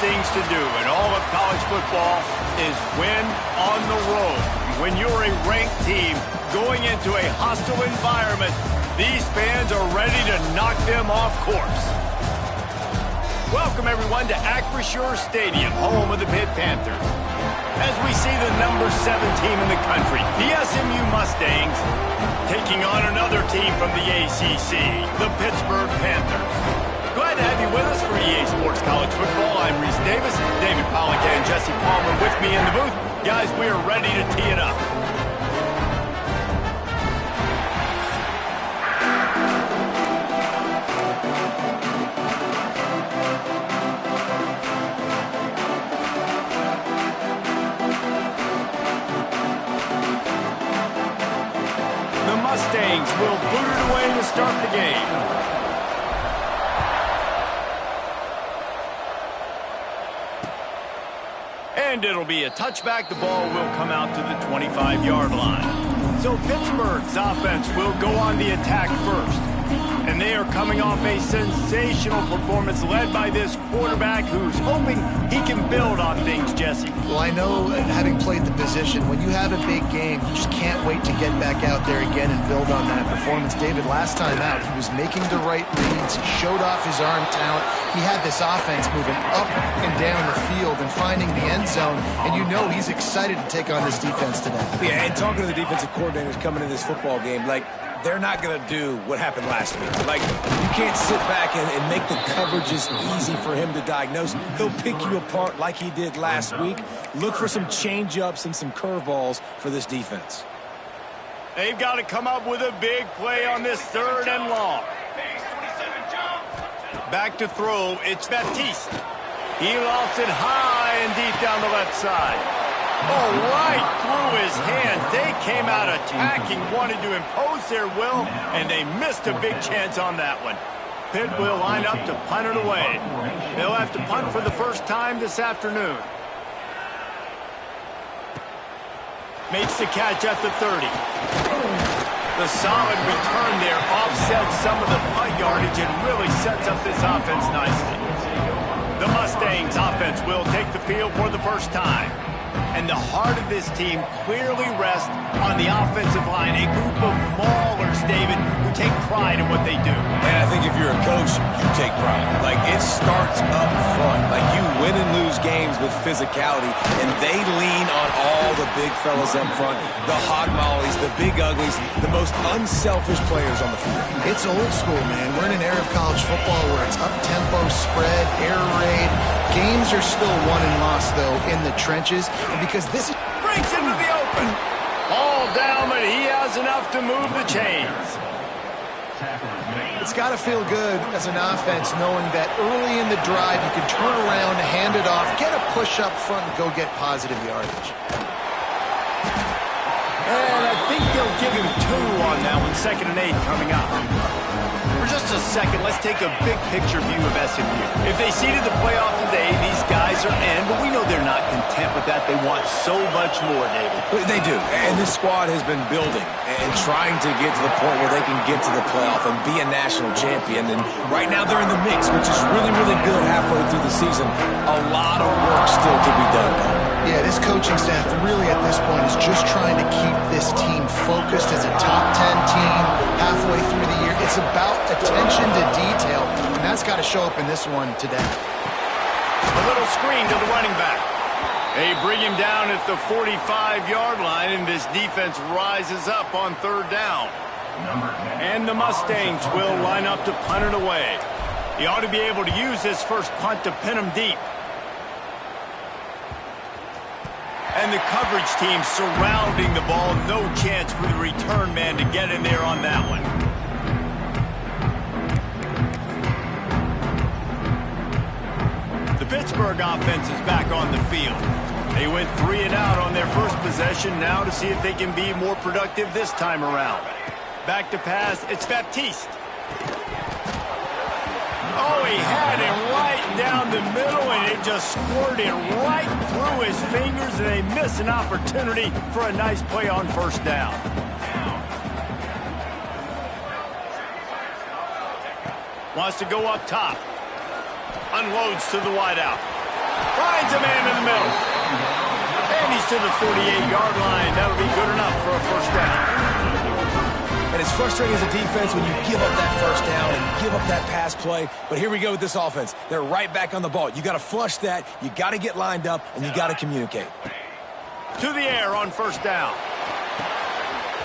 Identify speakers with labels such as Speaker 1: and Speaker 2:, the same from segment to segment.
Speaker 1: things to do in all of college football is win on the road. When you're a ranked team going into a hostile environment, these fans are ready to knock them off course. Welcome, everyone, to Acrisure Stadium, home of the Pitt Panthers. As we see the number 7 team in the country, the SMU Mustangs, taking on another team from the ACC, the Pittsburgh Panthers. Glad to have you with us for EA Sports College Football. I'm Reese Davis, David Pollack and Jesse Palmer with me in the booth. Guys, we are ready to tee it up. The Mustangs will boot it away to start the game. And it'll be a touchback. The ball will come out to the 25-yard line. So Pittsburgh's offense will go on the attack first. And they are coming off a sensational performance led by this quarterback who's hoping he can build on things, Jesse.
Speaker 2: Well, I know, having played the position, when you have a big game, you just can't wait to get back out there again and build on that performance. David, last time out, he was making the right reads. He showed off his arm talent. He had this offense moving up and down the field and finding the end zone. And you know he's excited to take on this defense today.
Speaker 3: Yeah, and talking to the defensive coordinators coming in this football game, they're not going to do what happened last week. You can't sit back and make the coverages easy for him to diagnose. He'll pick you apart like he did last week. Look for some change-ups and some curveballs for this defense.
Speaker 1: They've got to come up with a big play on this 3rd and long. Back to throw, it's Baptiste. He lost it high and deep down the left side. Oh, right through his hands. They came out attacking, wanted to impose their will, and they missed a big chance on that one. Pitt will line up to punt it away. They'll have to punt for the first time this afternoon. Makes the catch at the 30. The solid return there offsets some of the punt yardage and really sets up this offense nicely. The Mustangs offense will take the field for the first time. And the heart of this team clearly rests on the offensive line, a group of maulers, David, who take pride in what they do.
Speaker 3: And I think if you're a coach, you take pride. It starts up front. You win and lose games with physicality, and they lean on all the big fellas up front, the hog mollies, the big uglies, the most unselfish players on the field.
Speaker 2: It's old school, man. We're in an era of college football where it's up-tempo, spread, air raid. Games are still won and lost, though, in the trenches. And because this is...
Speaker 1: Breaks into the open. All down, but he has enough to move the chains.
Speaker 2: It's got to feel good as an offense knowing that early in the drive you can turn around, hand it off, get a push up front, and go get positive yardage.
Speaker 1: And I think they'll give him 2 on that one. 2nd and 8 coming up. For just a second, let's take a big picture view of SMU. If they seeded the playoff today, these guys are in, but we know they're not content with that. They want so much more, David.
Speaker 3: They do, and this squad has been building and trying to get to the point where they can get to the playoff and be a national champion. And right now they're in the mix, which is really, really good halfway through the season. A lot of work still to be done, though.
Speaker 2: Yeah, this coaching staff really at this point is just trying to keep this team focused as a top 10 team halfway through the year. It's about attention to detail, and that's got to show up in this one today.
Speaker 1: A little screen to the running back. They bring him down at the 45-yard line, and this defense rises up on 3rd down. And the Mustangs will line up to punt it away. He ought to be able to use this first punt to pin him deep. And the coverage team surrounding the ball. No chance for the return man to get in there on that one. The Pittsburgh offense is back on the field. They went 3 and out on their first possession. Now to see if they can be more productive this time around. Back to pass. It's Baptiste. Oh, he had it right down the middle, and it just squirted right through his fingers, and they miss an opportunity for a nice play on 1st down. Wants to go up top. Unloads to the wideout. to the 48-yard line. That'll be good enough for a first down.
Speaker 3: And it's frustrating as a defense when you give up that first down and give up that pass play. But here we go with this offense. They're right back on the ball. You got to flush that. You got to get lined up, and you got to communicate.
Speaker 1: To the air on first down.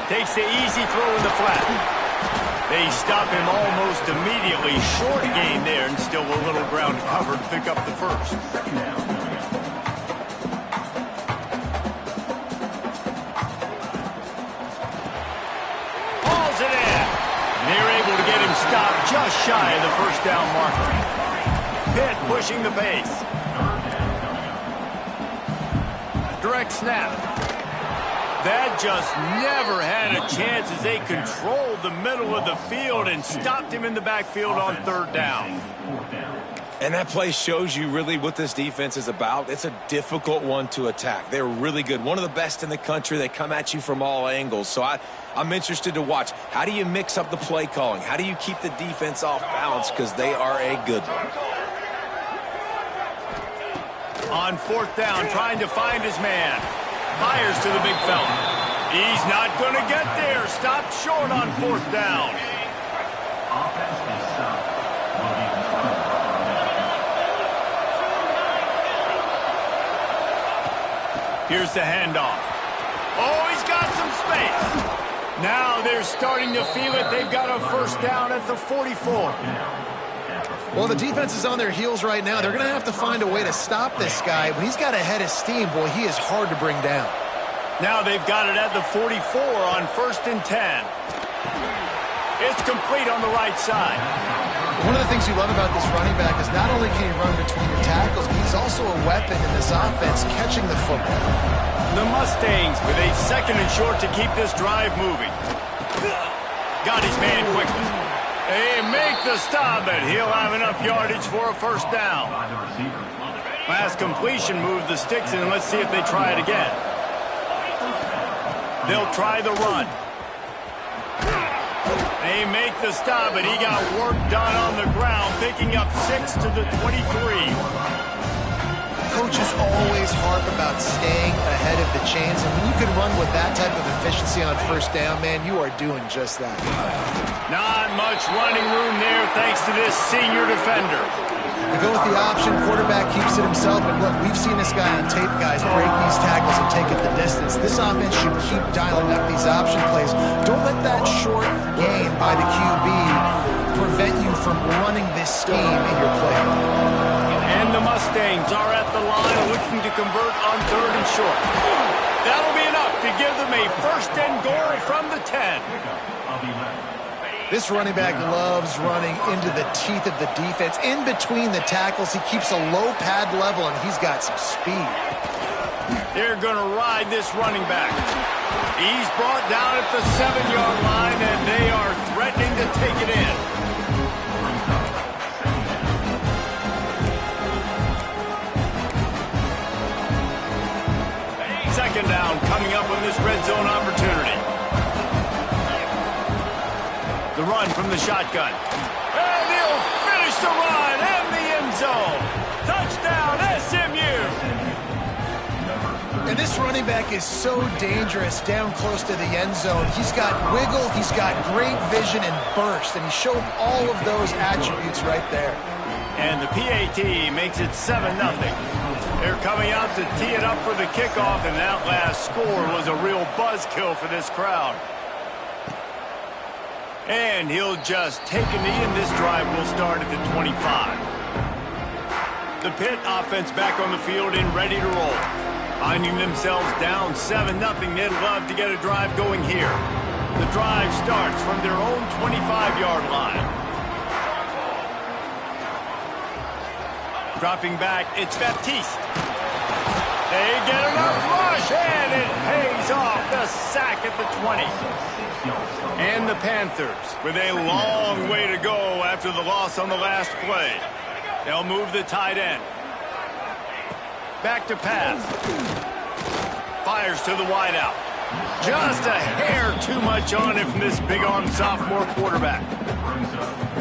Speaker 1: Takes the easy throw in the flat. They stop him almost immediately. Short gain there, and still a little ground covered. Pick up the first. Hauls it in. They're able to get him stopped just shy of the first down marker. Pitt pushing the pace. Direct snap. That just never had a chance as they controlled the middle of the field and stopped him in the backfield on third down.
Speaker 3: And that play shows you really what this defense is about. It's a difficult one to attack. They're really good. One of the best in the country. They come at you from all angles. So I'm interested to watch. How do you mix up the play calling? How do you keep the defense off balance? Because they are a good one.
Speaker 1: On fourth down, trying to find his man. Fires to the big fella. He's not going to get there. Stopped short on fourth down. Here's the handoff. Oh, he's got some space. Now they're starting to feel it. They've got a first down at the 44.
Speaker 2: Well, the defense is on their heels right now. They're going to have to find a way to stop this guy. When he's got a head of steam, boy, he is hard to bring down.
Speaker 1: Now they've got it at the 44 on 1st and 10. It's complete on the right side.
Speaker 2: One of the things you love about this running back is not only can he run between the tackles, but he's also a weapon in this offense catching the football.
Speaker 1: The Mustangs with a 2nd and short to keep this drive moving. Got his man quickly. They make the stop, but he'll have enough yardage for a first down. Last completion moved the sticks in. Let's see if they try it again. They'll try the run. They make the stop, but he got work done on the ground, picking up 6 to the 23.
Speaker 2: Coaches always harp about staying ahead of the chains, and when you can run with that type of efficiency on first down, man, you are doing just that.
Speaker 1: Not much running room there thanks to this senior defender.
Speaker 2: You go with the option, quarterback keeps it himself, and look, we've seen this guy on tape, guys, break these tackles and take it the distance. This offense should keep dialing up these option plays. Don't let that short gain by the QB prevent you from running this scheme in your play.
Speaker 1: And the Mustangs are at the line looking to convert on 3rd and short. That'll be enough to give them a 1st and goal from the 10.
Speaker 2: This running back loves running into the teeth of the defense. In between the tackles, he keeps a low pad level, and he's got some speed.
Speaker 1: They're going to ride this running back. He's brought down at the 7-yard line, and they are threatening to take it in. Second down coming up on this red zone opportunity. The run from the shotgun. And he'll finish the run and the end zone. Touchdown, SMU.
Speaker 2: And this running back is so dangerous down close to the end zone. He's got wiggle, he's got great vision and burst, and he showed all of those attributes right there.
Speaker 1: And the PAT makes it 7-0. They're coming out to tee it up for the kickoff, and that last score was a real buzzkill for this crowd. And he'll just take a knee, and this drive will start at the 25. The Pitt offense back on the field and ready to roll. Finding themselves down 7-0, they'd love to get a drive going here. The drive starts from their own 25-yard line. Dropping back, it's Baptiste. They get enough rush, and it pays off the sack at the 20. And the Panthers with a long way to go after the loss on the last play. They'll move the tight end. Back to pass. Fires to the wideout. Just a hair too much on it from this big-armed sophomore quarterback.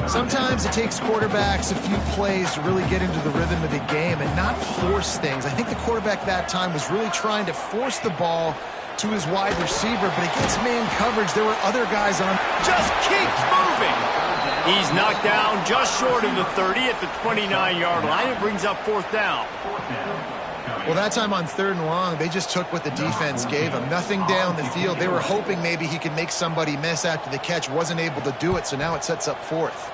Speaker 2: Sometimes it takes quarterbacks a few plays to really get into the rhythm of the game and not force things. I think the quarterback that time was really trying to force the ball to his wide receiver, but against man coverage, there were other guys on.
Speaker 1: Just keeps moving. He's knocked down just short of the 30 at the 29-yard line. It brings up 4th down.
Speaker 2: Well, that time on 3rd and long, they just took what the defense gave him. Nothing down the field. They were hoping maybe he could make somebody miss after the catch. Wasn't able to do it, so now it sets up 4th.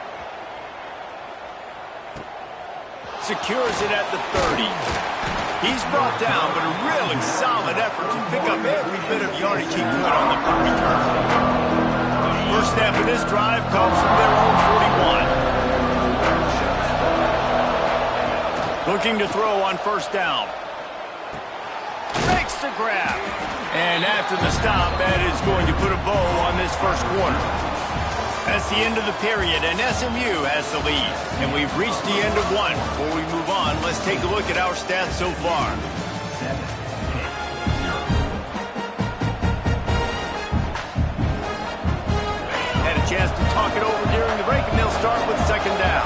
Speaker 1: Secures it at the 30. He's brought down, but a really solid effort to pick up every bit of yardage he could on the punt return. First snap of this drive comes from their own 41. Looking to throw on 1st down. Makes the grab. And after the stop, that is going to put a bow on this 1st quarter. That's the end of the period, and SMU has the lead. And we've reached the end of one. Before we move on, let's take a look at our stats so far. Had a chance to talk it over during the break, and they'll start with 2nd down.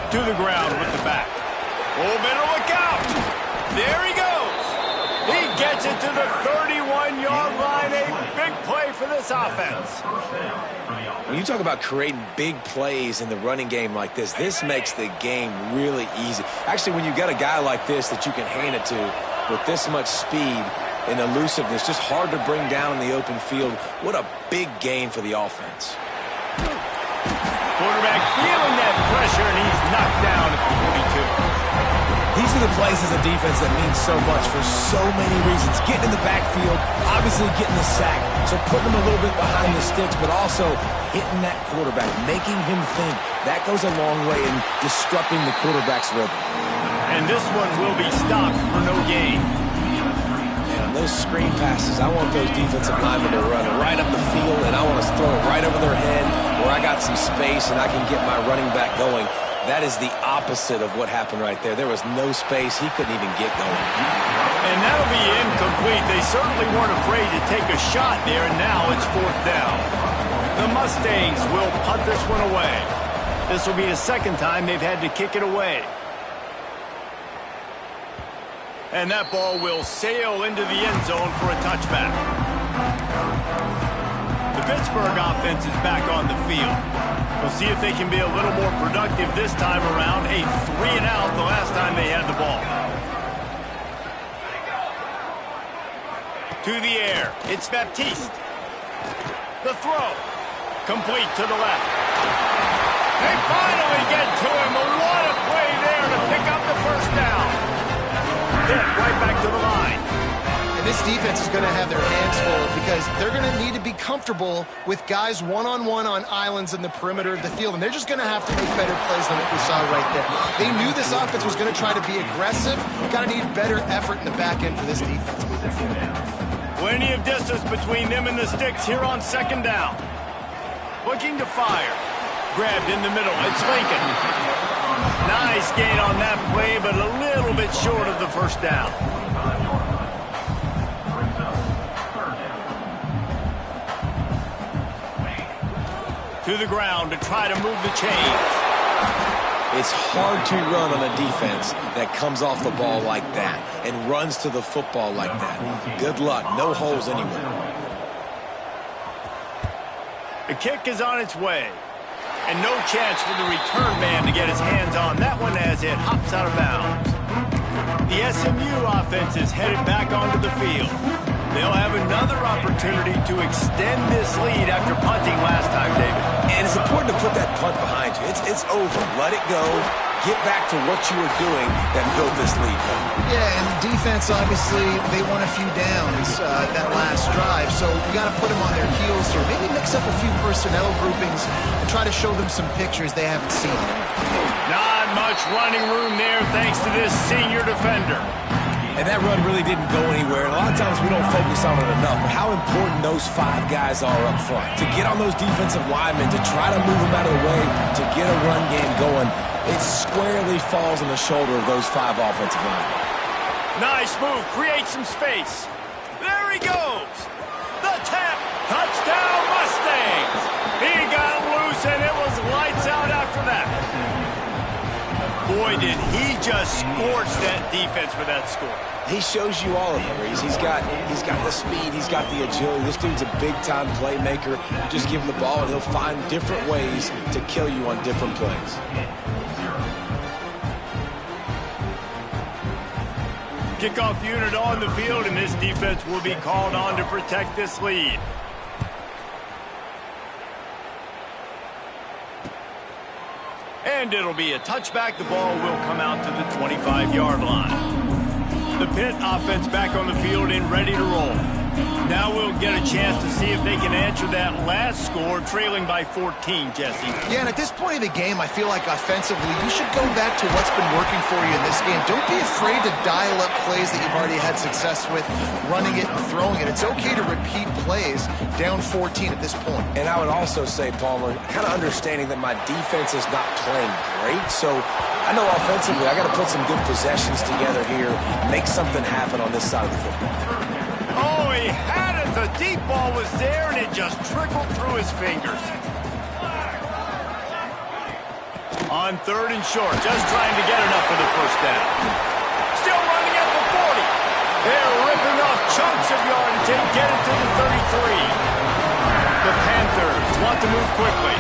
Speaker 1: To the ground with the back. Oh, better look out. There he goes. He gets it to the 31-yard line. A big play for this offense.
Speaker 3: When you talk about creating big plays in the running game like this makes the game really easy. Actually, when you got a guy like this that you can hand it to with this much speed and elusiveness, just hard to bring down in the open field, what a big gain for the offense.
Speaker 1: Quarterback feeling that pressure, and he's knocked down at the 42.
Speaker 3: These are the plays as a defense that mean so much for so many reasons. Getting in the backfield, obviously getting the sack, so putting them a little bit behind the sticks, but also hitting that quarterback, making him think. That goes a long way in disrupting the quarterback's rhythm.
Speaker 1: And this one will be stopped for no gain.
Speaker 3: And those screen passes, I want those defensive linemen to run right up the field, and I want to throw it right over their head where I got some space and I can get my running back going. That is the opposite of what happened right there. There was no space. He couldn't even get going.
Speaker 1: And that'll be incomplete. They certainly weren't afraid to take a shot there, and now it's 4th down. The Mustangs will punt this one away. This will be the 2nd time they've had to kick it away. And that ball will sail into the end zone for a touchback. The Pittsburgh offense is back on the field. We'll see if they can be a little more productive this time around. A 3-and-out the last time they had the ball. To the air. It's Baptiste. The throw. Complete to the left. They finally get to him. What a play there to pick up the 1st down. Then right back to the line.
Speaker 2: And this defense is going to have their hands full because they're going to need to be comfortable with guys one-on-one on islands in the perimeter of the field, and they're just going to have to make better plays than what we saw right there. They knew this offense was going to try to be aggressive. Got to need better effort in the back end for this defense moving forward.
Speaker 1: Plenty of distance between them and the sticks here on 2nd down. Looking to fire. Grabbed in the middle. It's Lincoln. Nice gain on that play, but a little bit short of the 1st down. To the ground to try to move the chains.
Speaker 3: It's hard to run on a defense that comes off the ball like that and runs to the football like that. Good luck. No holes anywhere.
Speaker 1: The kick is on its way. And no chance for the return man to get his hands on that one as it hops out of bounds. The SMU offense is headed back onto the field. They'll have another opportunity to extend this lead after punting last time, David.
Speaker 3: And it's important to put that punt behind you. It's over. Let it go. Get back to what you were doing that built this lead.
Speaker 2: Yeah, and defense, obviously, they won a few downs that last drive, so we got to put them on their heels here. Maybe mix up a few personnel groupings and try to show them some pictures they haven't seen.
Speaker 1: Not much running room there thanks to this senior defender.
Speaker 3: And that run really didn't go anywhere. And a lot of times we don't focus on it enough. But how important those 5 guys are up front. To get on those defensive linemen, to try to move them out of the way, to get a run game going, it squarely falls on the shoulder of those 5 offensive linemen.
Speaker 1: Nice move. Create some space. There Here he goes. The tap. Touchdown, Mustangs. He got loose, and it was lights out after that. Boy, did he just scorch that defense for that score.
Speaker 3: He shows you all of it, Reese. He's got the speed, he's got the agility. This dude's a big-time playmaker. Just give him the ball, and he'll find different ways to kill you on different plays.
Speaker 1: Kickoff unit on the field, and this defense will be called on to protect this lead. And it'll be a touchback. The ball will come out to the 25-yard line. The Pitt offense back on the field and ready to roll. Now we'll get a chance to see if they can answer that last score, trailing by 14, Jesse.
Speaker 2: Yeah, and at this point of the game, I feel like offensively, you should go back to what's been working for you in this game. Don't be afraid to dial up plays that you've already had success with, running it and throwing it. It's okay to repeat plays down 14 at this point.
Speaker 3: And I would also say, Palmer, kind of understanding that my defense is not playing great, so I know offensively I got to put some good possessions together here, make something happen on this side of the football.
Speaker 1: Oh, he had it. The deep ball was there, and it just trickled through his fingers. On 3rd and short, just trying to get enough for the first down. Still running at the 40. They're ripping off chunks of yardage and get it to the 33. The Panthers want to move quickly.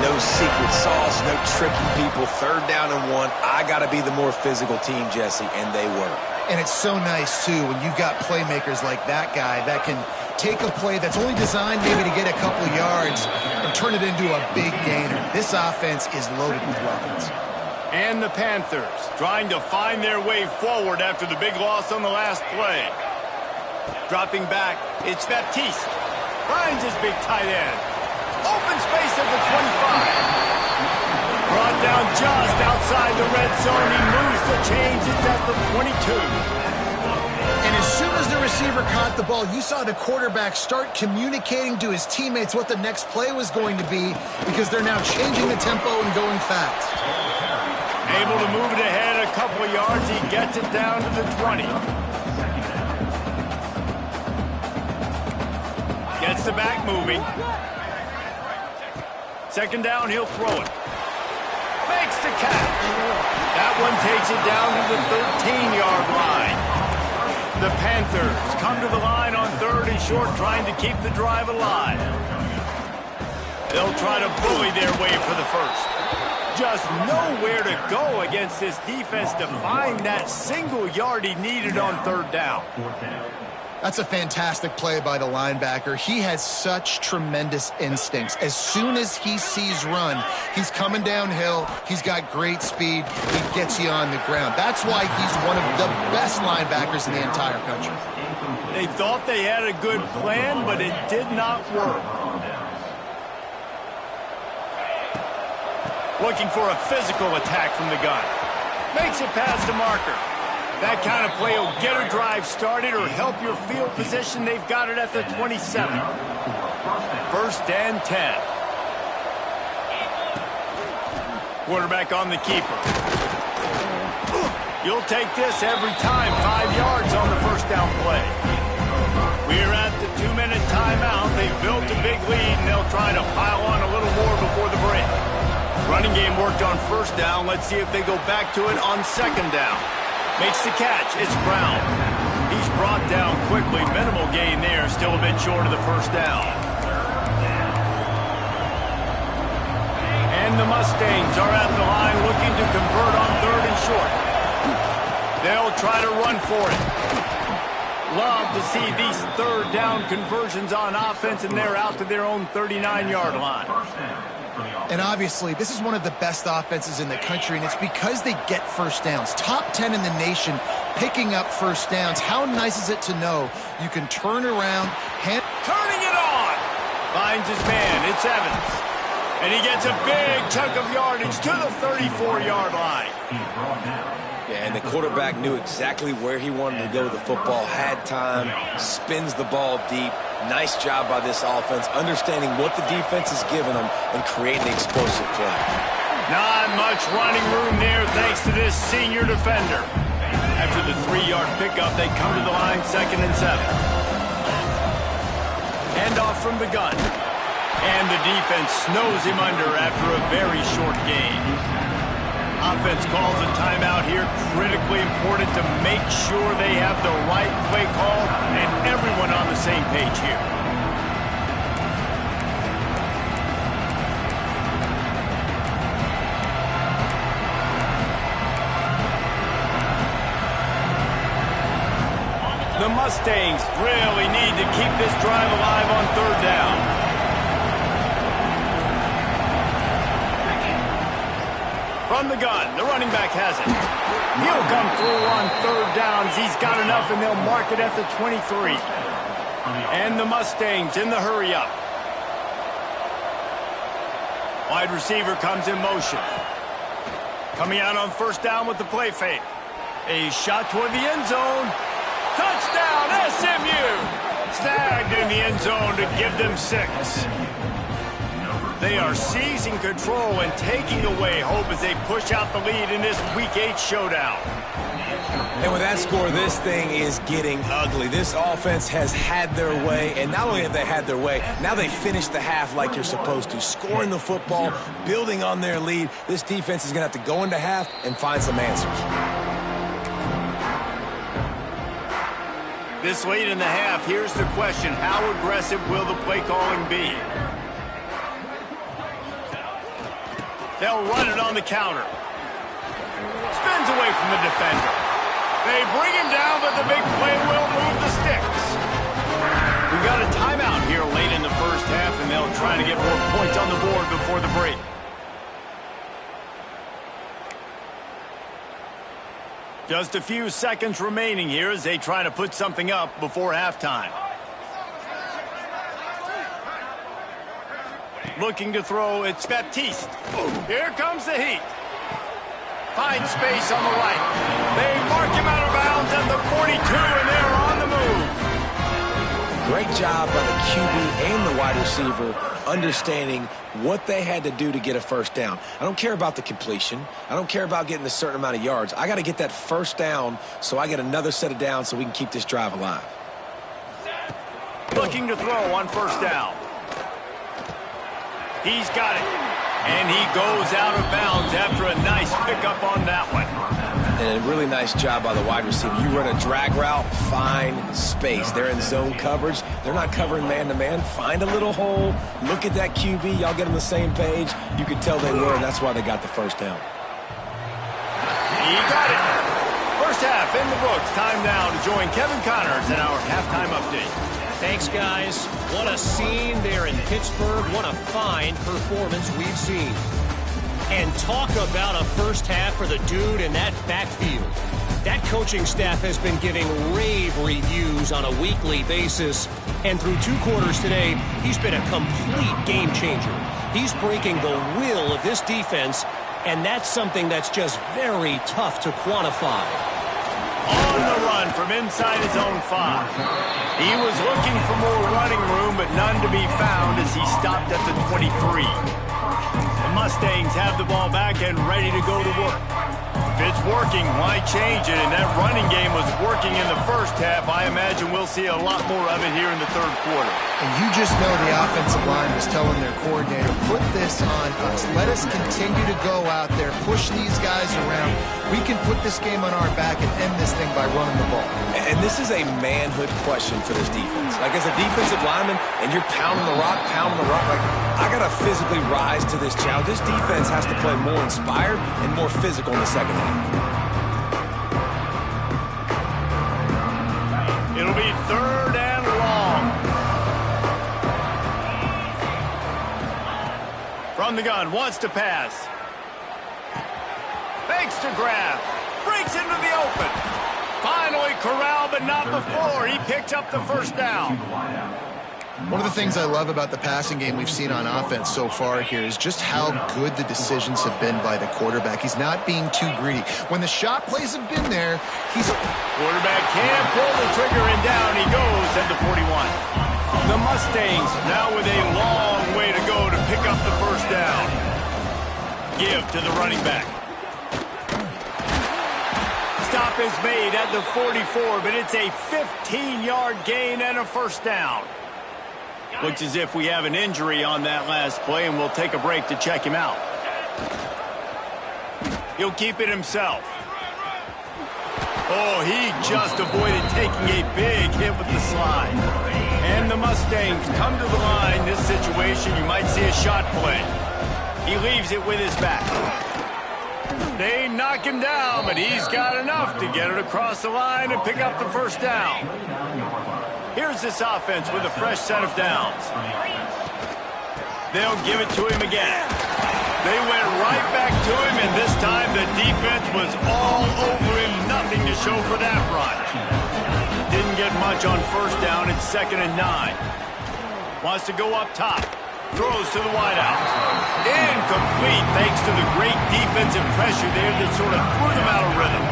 Speaker 3: No secret sauce, no tricking people. 3rd down and 1. I got to be the more physical team, Jesse, and they were.
Speaker 2: And it's so nice, too, when you've got playmakers like that guy that can take a play that's only designed maybe to get a couple yards and turn it into a big gainer. This offense is loaded with weapons.
Speaker 1: And the Panthers trying to find their way forward after the big loss on the last play. Dropping back, it's Baptiste. Finds his big tight end. Open space at the 25. Brought down just outside the red zone. He moves the chains. It's at the 22.
Speaker 2: And as soon as the receiver caught the ball, you saw the quarterback start communicating to his teammates what the next play was going to be, because they're now changing the tempo and going fast.
Speaker 1: Able to move it ahead a couple of yards. He gets it down to the 20. Gets the back moving. 2nd down, he'll throw it. Makes the catch. That one takes it down to the 13-yard line. The Panthers come to the line on 3rd and short, trying to keep the drive alive. They'll try to bully their way for the first. Just nowhere to go against this defense to find that single yard he needed on 3rd down.
Speaker 2: That's a fantastic play by the linebacker. He has such tremendous instincts. As soon as he sees run, he's coming downhill. He's got great speed. He gets you on the ground. That's why he's one of the best linebackers in the entire country.
Speaker 1: They thought they had a good plan, but it did not work. Looking for a physical attack from the gun. Makes it past the marker. That kind of play will get a drive started or help your field position. They've got it at the 27. 1st and 10. Quarterback on the keeper. You'll take this every time. 5 yards on the 1st down play. We're at the 2-minute timeout. They've built a big lead, and they'll try to pile on a little more before the break. Running game worked on 1st down. Let's see if they go back to it on 2nd down. Makes the catch. It's Brown. He's brought down quickly. Minimal gain there. Still a bit short of the 1st down. And the Mustangs are at the line looking to convert on 3rd and short. They'll try to run for it. Love to see these 3rd down conversions on offense, and they're out to their own 39-yard line.
Speaker 2: And obviously, this is one of the best offenses in the country, and it's because they get 1st downs. Top 10 in the nation picking up 1st downs. How nice is it to know you can turn around,
Speaker 1: turning it on! Finds his man. It's Evans. And he gets a big chunk of yardage to the 34-yard line.
Speaker 3: Yeah, and the quarterback knew exactly where he wanted to go with the football, had time, spins the ball deep. Nice job by this offense, understanding what the defense is giving them and creating the explosive play.
Speaker 1: Not much running room there thanks to this senior defender. After the 3-yard pickup, they come to the line 2nd and 7. Handoff from the gun. And the defense snows him under after a very short gain. Offense calls a timeout here. Critically important to make sure they have the right play call and everyone on the same page here. The Mustangs really need to keep this drive alive on third down. From the gun, the running back has it. He'll come through on third downs. He's got enough, and they'll mark it at the 23. And the Mustangs in the hurry-up. Wide receiver comes in motion. Coming out on first down with the play fake. A shot toward the end zone. Touchdown, SMU! Snagged in the end zone to give them 6. They are seizing control and taking away hope as they push out the lead in this Week 8 showdown.
Speaker 3: And with that score, this thing is getting ugly. This offense has had their way, and not only have they had their way, now they finish the half like you're supposed to, scoring the football, building on their lead. This defense is going to have to go into half and find some answers.
Speaker 1: This late in the half, here's the question. How aggressive will the play calling be? They'll run it on the counter. Spins away from the defender. They bring him down, but the big play will move the sticks. We've got a timeout here late in the first half, and they'll try to get more points on the board before the break. Just a few seconds remaining here as they try to put something up before halftime. Looking to throw, it's Baptiste. Here comes the heat. Finds space on the right. They mark him out of bounds at the 42, and they're on the move.
Speaker 3: Great job by the QB and the wide receiver understanding what they had to do to get a first down. I don't care about the completion. I don't care about getting a certain amount of yards. I got to get that first down so I get another set of downs so we can keep this drive alive.
Speaker 1: Looking to throw on first down. He's got it. And he goes out of bounds after a nice pickup on that one.
Speaker 3: And a really nice job by the wide receiver. You run a drag route, find space. They're in zone coverage. They're not covering man-to-man. Find a little hole. Look at that QB. Y'all get on the same page. You can tell they were, and that's why they got the first down.
Speaker 1: He got it. First half in the books. Time now to join Kevin Connors in our halftime update.
Speaker 4: Thanks, guys. What a scene there in Pittsburgh. What a fine performance we've seen. And talk about a first half for the dude in that backfield. That coaching staff has been giving rave reviews on a weekly basis. And through 2 quarters today, he's been a complete game changer. He's breaking the will of this defense, and that's something that's just very tough to quantify.
Speaker 1: On the run from inside his own 5. He was looking for more running room, but none to be found as he stopped at the 23. The Mustangs have the ball back and ready to go to work. If it's working, why change it? And that running game was working in the first half. I imagine we'll see a lot more of it here in the third quarter.
Speaker 2: And you just know the offensive line was telling their coordinator, put this on us. Let us continue to go out there, push these guys around. We can put this game on our back and end this thing by running the ball.
Speaker 3: And this is a manhood question for this defense. Like, as a defensive lineman, and you're pounding the rock, like, I got to physically rise to this challenge. This defense has to play more inspired and more physical in the second half.
Speaker 1: It'll be third and long. From the gun, wants to pass. Fakes to grab. Breaks into the open. Finally corralled, but not before. He picked up the first down.
Speaker 2: One of the things I love about the passing game we've seen on offense so far here is just how good the decisions have been by the quarterback. He's not being too greedy. When the shot plays have been there,
Speaker 1: Quarterback can't pull the trigger, and down he goes at the 41. The Mustangs now with a long way to go to pick up the first down. Give to the running back. Stop is made at the 44, but it's a 15-yard gain and a first down. Looks as if we have an injury on that last play, and we'll take a break to check him out. He'll keep it himself. Oh, he just avoided taking a big hit with the slide. And the Mustangs come to the line. This situation, you might see a shot play. He leaves it with his back. They knock him down, but he's got enough to get it across the line and pick up the first down. Here's this offense with a fresh set of downs. They'll give it to him again. They went right back to him, and this time the defense was all over him. Nothing to show for that run. Didn't get much on first down. It's 2nd and 9. Wants to go up top. Throws to the wideout. Incomplete thanks to the great defensive pressure there that sort of threw them out of rhythm.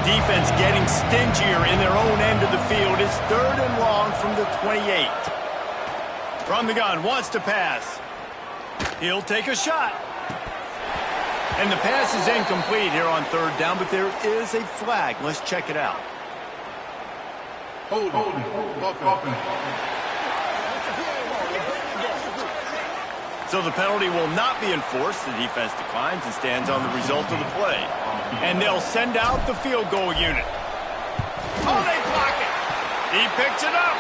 Speaker 1: Defense getting stingier in their own end of the field. It's 3rd and long from the 28. From the gun, wants to pass. He'll take a shot. And the pass is incomplete here on 3rd down, but there is a flag. Let's check it out.
Speaker 5: Hold it.
Speaker 1: So the penalty will not be enforced. The defense declines and stands on the result of the play. And they'll send out the field goal unit. Oh, they block it. He picks it up.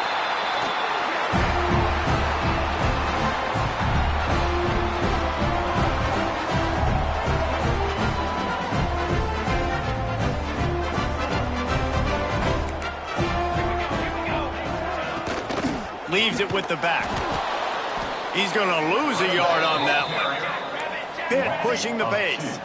Speaker 1: Leaves it with the back. He's going to lose a yard on that one. Pitt pushing the pace.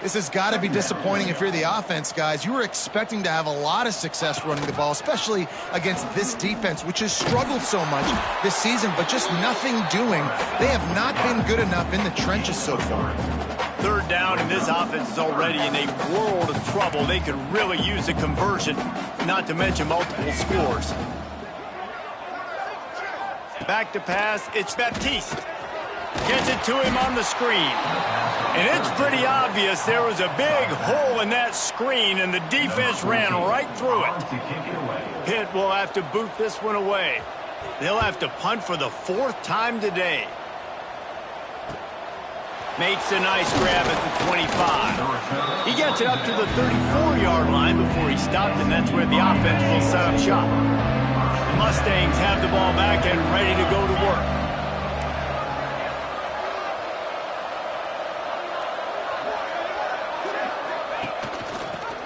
Speaker 2: This has got to be disappointing if you're the offense, guys. You were expecting to have a lot of success running the ball, especially against this defense, which has struggled so much this season, but just nothing doing. They have not been good enough in the trenches so far.
Speaker 1: 3rd down, and this offense is already in a world of trouble. They could really use a conversion, not to mention multiple scores. Back to pass, it's Baptiste. Gets it to him on the screen. And it's pretty obvious there was a big hole in that screen, and the defense ran right through it. Pitt will have to boot this one away. They'll have to punt for the 4th time today. Makes a nice grab at the 25. He gets it up to the 34-yard line before he stopped, and that's where the offense will set up shop. The Mustangs have the ball back and ready to go to work.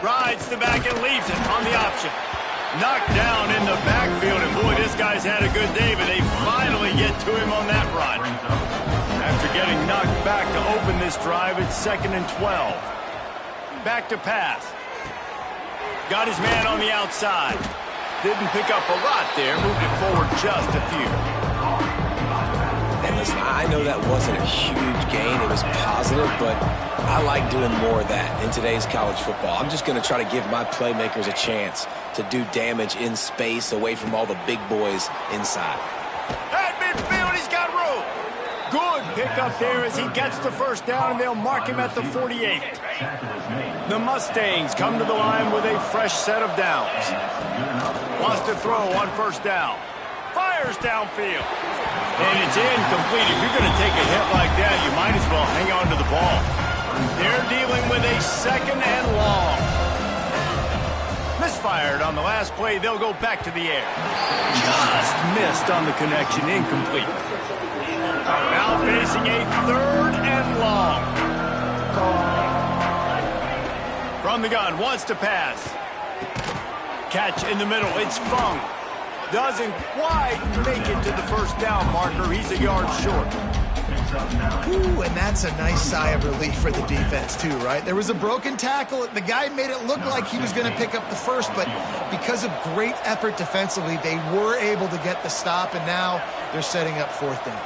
Speaker 1: Rides the back and leaves it on the option. Knocked down in the backfield, and boy, this guy's had a good day, but they finally get to him on that run. After getting knocked back to open this drive, it's 2nd and 12. Back to pass. Got his man on the outside. Didn't pick up a lot there, moved it forward just a few.
Speaker 3: And listen, I know that wasn't a huge gain. It was positive, but I like doing more of that in today's college football. I'm just going to try to give my playmakers a chance to do damage in space away from all the big boys inside.
Speaker 1: At midfield, he's got room. Good pickup there as he gets the first down, and they'll mark him at the 48. The Mustangs come to the line with a fresh set of downs. Wants to throw on first down. Fires downfield. And it's incomplete. If you're going to take a hit like that, you might as well hang on to the ball. They're dealing with a 2nd and long. Misfired on the last play. They'll go back to the air. Just missed on the connection. Incomplete. Now facing a 3rd and long. From the gun, wants to pass. Catch in the middle. It's Fung. Doesn't quite make it to the first down marker. He's a yard short.
Speaker 2: Ooh, and that's a nice sigh of relief for the defense too, right? There was a broken tackle. The guy made it look like he was going to pick up the first, but because of great effort defensively, they were able to get the stop, and now they're setting up 4th down.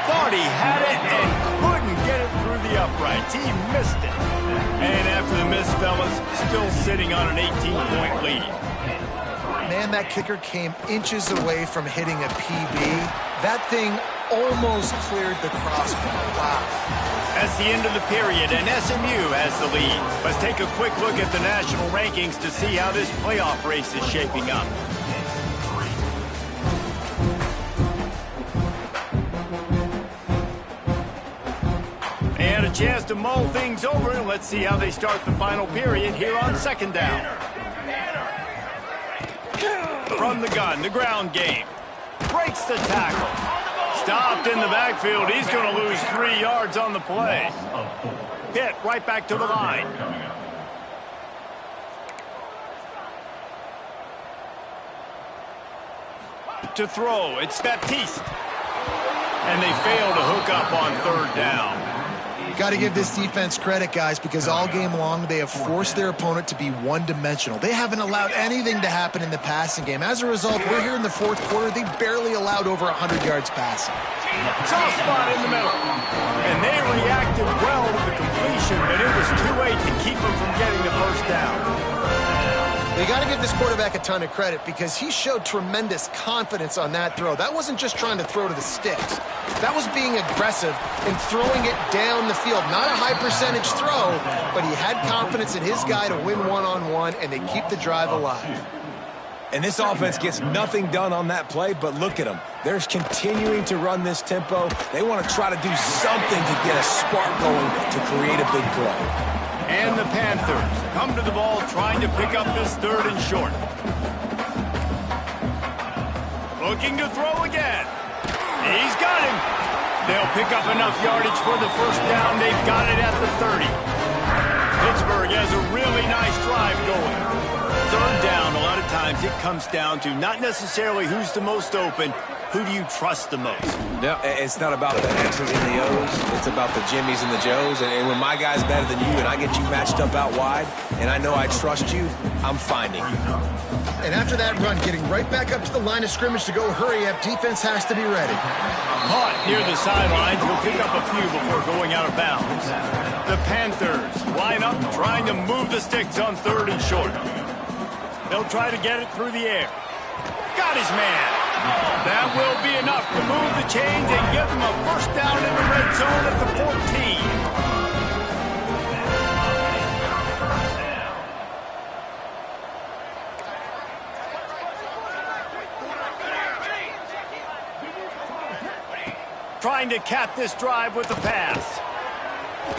Speaker 1: Thought he had it and couldn't get it through the uprights. He missed it. And after the miss, fellas, still sitting on an 18-point lead.
Speaker 2: Man, that kicker came inches away from hitting a PB. That thing almost cleared the crossbar. Wow.
Speaker 1: As past the end of the period, and SMU has the lead. Let's take a quick look at the national rankings to see how this playoff race is shaping up. And a chance to mull things over, and let's see how they start the final period here on second down. From the gun, the ground game. Breaks the tackle. Stopped in the backfield. He's going to lose 3 yards on the play. Hit right back to the line. To throw, it's Baptiste. And they fail to hook up on third down.
Speaker 2: Got to give this defense credit, guys, because all game long they have forced their opponent to be one-dimensional. They haven't allowed anything to happen in the passing game. As a result, we're here in the fourth quarter. They barely allowed over 100 yards passing.
Speaker 1: Soft spot in the middle. And they reacted well to the completion, but it was too late to keep them from getting the first down.
Speaker 2: You got to give this quarterback a ton of credit because he showed tremendous confidence on that throw. That wasn't just trying to throw to the sticks. That was being aggressive and throwing it down the field. Not a high percentage throw, but he had confidence in his guy to win one-on-one, and they keep the drive alive.
Speaker 3: And this offense gets nothing done on that play, but look at them. They're continuing to run this tempo. They want to try to do something to get a spark going to create a big play.
Speaker 1: And the Panthers come to the ball trying to pick up this third and short. Looking to throw again. He's got him. They'll pick up enough yardage for the first down. They've got it at the 30. Pittsburgh has a really nice drive going. Third down, a lot of times it comes down to not necessarily who's the most open, who do you trust the most?
Speaker 3: No, it's not about the X's and the O's. It's about the Jimmys and the Joes. And when my guy's better than you and I get you matched up out wide, and I know I trust you, I'm finding you.
Speaker 2: And after that run, getting right back up to the line of scrimmage to go hurry up, defense has to be ready.
Speaker 1: Caught near the sidelines. Will pick up a few before going out of bounds. The Panthers line up trying to move the sticks on third and short. They'll try to get it through the air. Got his man. That will be enough to move the chains and give them a first down in the red zone at the 14. Trying to cap this drive with the pass.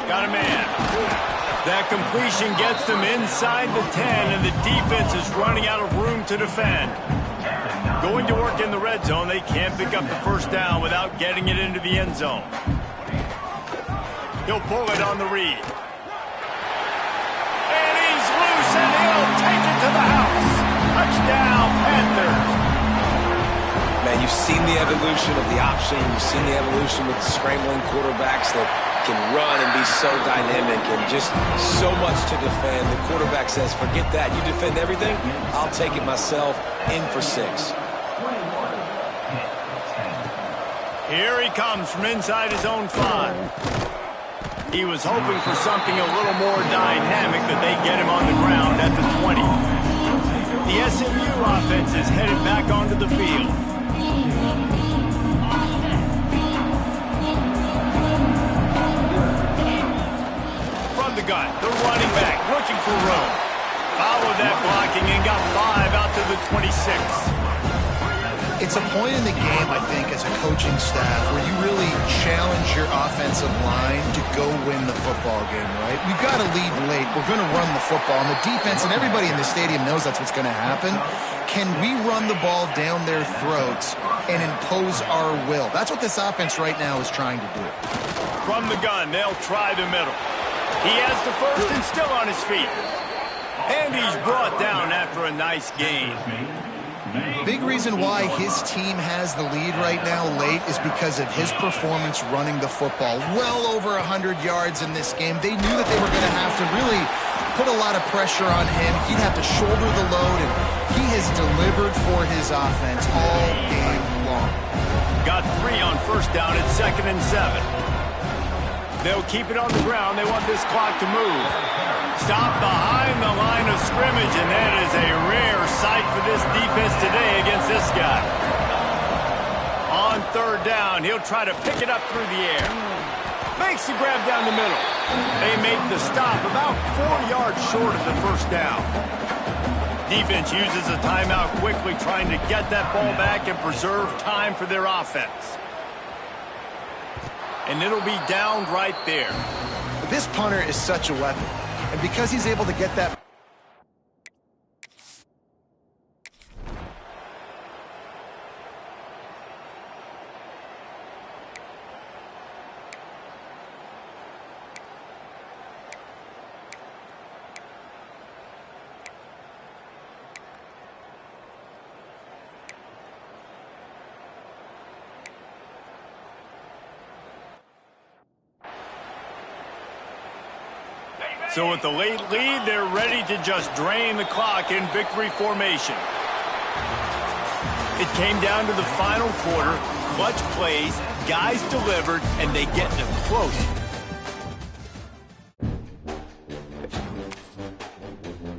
Speaker 1: Got a man. That completion gets them inside the 10, and the defense is running out of room to defend. Going to work in the red zone, they can't pick up the first down without getting it into the end zone. He'll pull it on the read. And he's loose, and he'll take it to the house. Touchdown, Panthers.
Speaker 3: Man, you've seen the evolution of the option. You've seen the evolution with scrambling quarterbacks that can run and be so dynamic and just so much to defend. The quarterback says, forget that. You defend everything, I'll take it myself. In for 6.
Speaker 1: Here he comes from inside his own 5. He was hoping for something a little more dynamic, that they get him on the ground at the 20. The SMU offense is headed back onto the field. From the gun, the running back looking for room. Followed that blocking and got 5 out to the 26.
Speaker 2: It's a point in the game, I think, as a coaching staff where you really challenge your offensive line to go win the football game, right? We've got to lead late. We're going to run the football. And the defense and everybody in the stadium knows that's what's going to happen. Can we run the ball down their throats and impose our will? That's what this offense right now is trying to do.
Speaker 1: From the gun, they'll try the middle. He has the first and still on his feet. And he's brought down after a nice gain.
Speaker 2: Big reason why his team has the lead right now late is because of his performance running the football. Well over 100 yards in this game. They knew that they were going to have to really put a lot of pressure on him. He'd have to shoulder the load, and he has delivered for his offense all game long.
Speaker 1: Got 3 on first down at 2nd and 7. They'll keep it on the ground. They want this clock to move. Stop behind the line of scrimmage, and that is a rare sight for this defense today against this guy. On third down, he'll try to pick it up through the air. Makes makes the grab down the middle. They make the stop about 4 yards short of the first down. Defense uses a timeout quickly, trying to get that ball back and preserve time for their offense. And it'll be down right there.
Speaker 2: This punter is such a weapon. And because he's able to get that...
Speaker 1: So with the late lead, they're ready to just drain the clock in victory formation. It came down to the final quarter. Clutch plays, guys delivered, and they get in a close